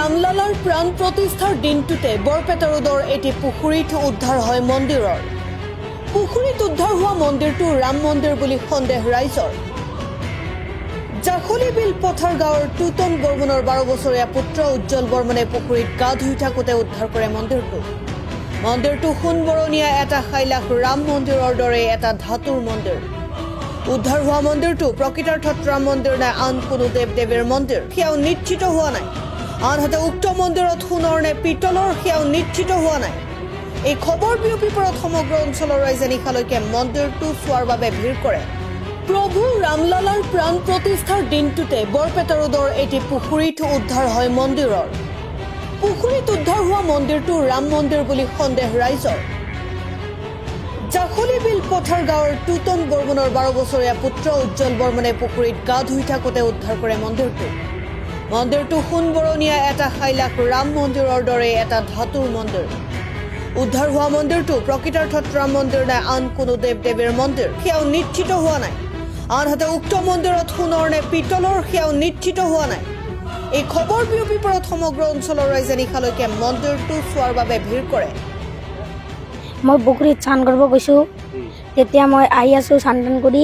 ৰামলালাৰ প্ৰাণ প্ৰতিষ্ঠাৰ দিনটোতে বৰপেটা ৰোডৰ এটি পুখুৰীত উদ্ধাৰ হয় মন্দিৰৰ। পুখুৰীত উদ্ধাৰ হোৱা মন্দিৰটো ৰাম মন্দিৰ বুলি সন্দেহ ৰাইজৰ। জাখলিবিল পথাৰ গাঁৱৰ টুটন বৰ্মনৰ 12 বছৰীয়া পুত্ৰ উজ্জ্বল বৰ্মনে পুখুৰীত গা ধুই থাকোঁতে উদ্ধাৰ কৰে মন্দিৰটো। মন্দিৰটো সোণবৰণীয়া এটা খাইলাখ ৰাম মন্দিৰৰ দৰে এটা ধাতুৰ মন্দিৰ। উদ্ধাৰ হোৱা মন্দিৰটো প্ৰকৃতাৰ্থত ৰাম মন্দিৰ নে আন কোনো দেৱ দেৱীৰ মন্দিৰ সেয়াও নিশ্চিত হোৱা নাই। আনহাতে উক্ত মন্দিৰত সোণৰ নে পিতলৰ সেয়াও নিশ্চিত হোৱা নাই। এই খবৰ বিয়পি পৰাত সমগ্ৰ অঞ্চলৰ ৰাইজে নিশালৈকে মন্দিৰটো চোৱাৰ বাবে ভিৰ কৰে। প্ৰভু ৰামলালাৰ প্ৰাণ প্ৰতিষ্ঠাৰ দিনটোতে বৰপেটা ৰোডৰ এটি পুখুৰীত উদ্ধাৰ হয় মন্দিৰৰ। পুখুৰীত উদ্ধাৰ হোৱা মন্দিৰটো ৰাম মন্দিৰ বুলি সন্দেহ ৰাইজৰ। জাখলিবিল পথাৰ গাঁৱৰ টুটন বৰ্মনৰ 12 বছৰীয়া পুত্ৰ উজ্জ্বল বৰ্মনে পুখুৰীত গা ধুই থাকোঁতে উদ্ধাৰ কৰে মন্দিৰটো। মন্দিৰটো সোণবৰণীয়া এটা খাইলাখ ৰাম মন্দিৰৰ দৰে এটা ধাতুৰ মন্দিৰ। উদ্ধাৰ হোৱা মন্দিৰটো প্ৰকৃতাৰ্থত ৰাম মন্দিৰ নে আন কোনো দেৱ দেৱীৰ মন্দিৰ সেয়াও নিশ্চিত হোৱা নাই। আনহাতে উক্ত মন্দিৰত সোণৰ নে পিতলৰ সেয়াও নিশ্চিত হোৱা নাই। এই খবৰ বিয়পি পৰাত সমগ্ৰ অঞ্চলৰ ৰাইজে নিশালৈকে মন্দিৰটো চোৱাৰ বাবে ভিৰ কৰে। মই পুখুৰীত স্নান কৰিব গৈছোঁ, তেতিয়া মই আহি আছোঁ স্নান কৰি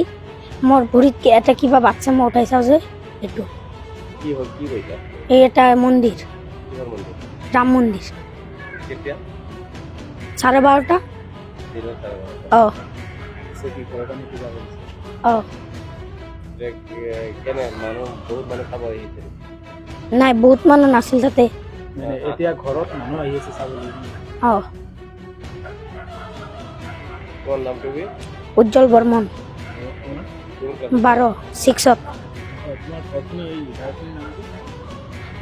মোৰ ভৰিত এটা কিবা বাচ্চা মই উঠাই চাওঁ যে এইটো এই এটা মন্দিৰ ৰাম মন্দিৰ 12:30 নাই বহুত মানুহ নাছিল তাতে। উজ্জ্বল বৰ্মন 12-6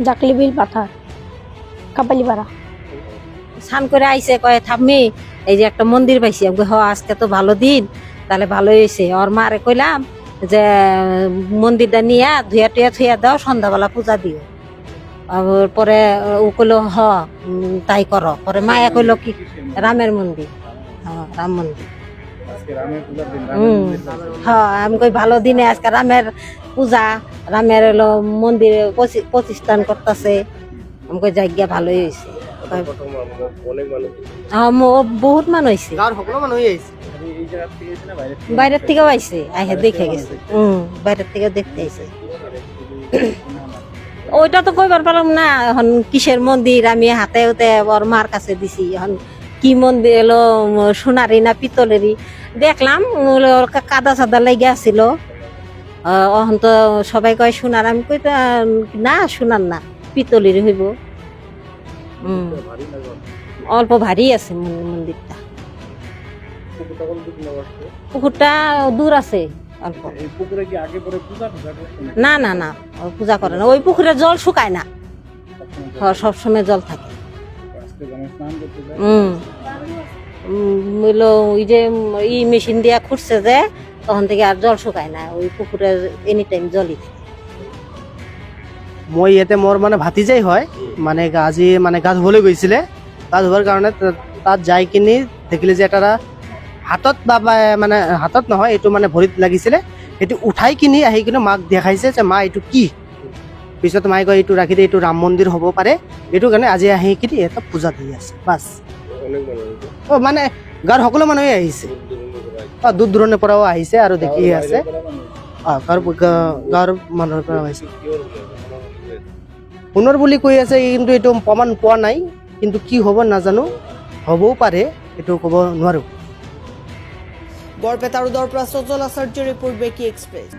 জাকলিবিল পাথার কাপালিপাড়া। স্নান করে আইসে কয়ে থামি এই যে একটা মন্দির পাইছি। আজকে তো ভালো দিন, তাহলে ভালোই হয়েছে। ওর মারে কইলাম যে মন্দিরটা নিয়ে ধুয়া টুয়া থুয়া দাও, সন্ধ্যাবেলা পূজা দিও। পরে ও কইলো তাই করো। পরে মায়া কইলো কি রামের মন্দির, রাম মন্দির। আমি কই ভালো দিনে আজকে রামের পূজা, রামের হলো মন্দির প্রতিষ্ঠান করতেছে। আমি কই জায়গা ভালোই হয়েছে। বহুত মানুষ হয়েছে, বাইরের থেকেও আইসে, আইসে দেখে গেছে। বাইরের থেকে দেখতে আইসে। ওইটা তো কইবার পারলাম না এখন কিসের মন্দির। আমি হাতে হাতে ওর মার কাছে দিছি। এখন কি মন্দির এলো, সোনারি না পিতলেরই দেখলাম। কাদা চাদা লেগে আসছিল। এখন তো সবাই কয় সোনার। আমি কই না সোনার না, পিতলেরই হইব। অল্প ভারী আছে মন্দিরটা। পুকুরটা দূর আছে অল্প। না না না পূজা করে না। ওই পুকুরে জল শুকায় না, সবসময় জল থাকে। ওই যে ই মেশিন দিয়া খুঁড়ছে যে, তখন থেকে আর জল শুকায় না। ওই পুকুরে এনি টাইম জলই থাকে। মই ইয়াতে মোৰ মানে ভাতিজাই হয়, মানে আজি মানে গা ধুবলৈ গৈছিলে। গা ধুৱাৰ কাৰণে তাত যাই কিনি দেখিলে যে এটা হাতত বা মানে হাতত নহয়, এইটো মানে ভৰিত লাগিছিলে। সেইটো উঠাই কিনি আহি কিনে মাক দেখাইছে যে মা এইটো কি। পিছত মায়ে কয় এইটো ৰাখি দে, এইটো ৰাম মন্দিৰ হ'ব পাৰে। এইটো কাৰণে আজি আহি কিনি এটা পূজা দি আছে বাছ। মানে গাঁৱৰ সকলো মানুহে আহিছে, দূৰ দূৰণিৰ পৰাও আহিছে আৰু দেখি আছে। গাঁৱৰ মানুহৰ পৰা আহিছে। সোণৰ বুলি কৈ আছে, কিন্তু এইটো প্ৰমাণ পোৱা নাই। কিন্তু কি হ'ব নাজানো, হ'বও পাৰে, এইটো ক'ব নোৱাৰো। বৰপেটা ৰোডৰ পৰা সজল আচাৰ্য ৰিপৰ্ট, বেকি এক্সপ্ৰেছ।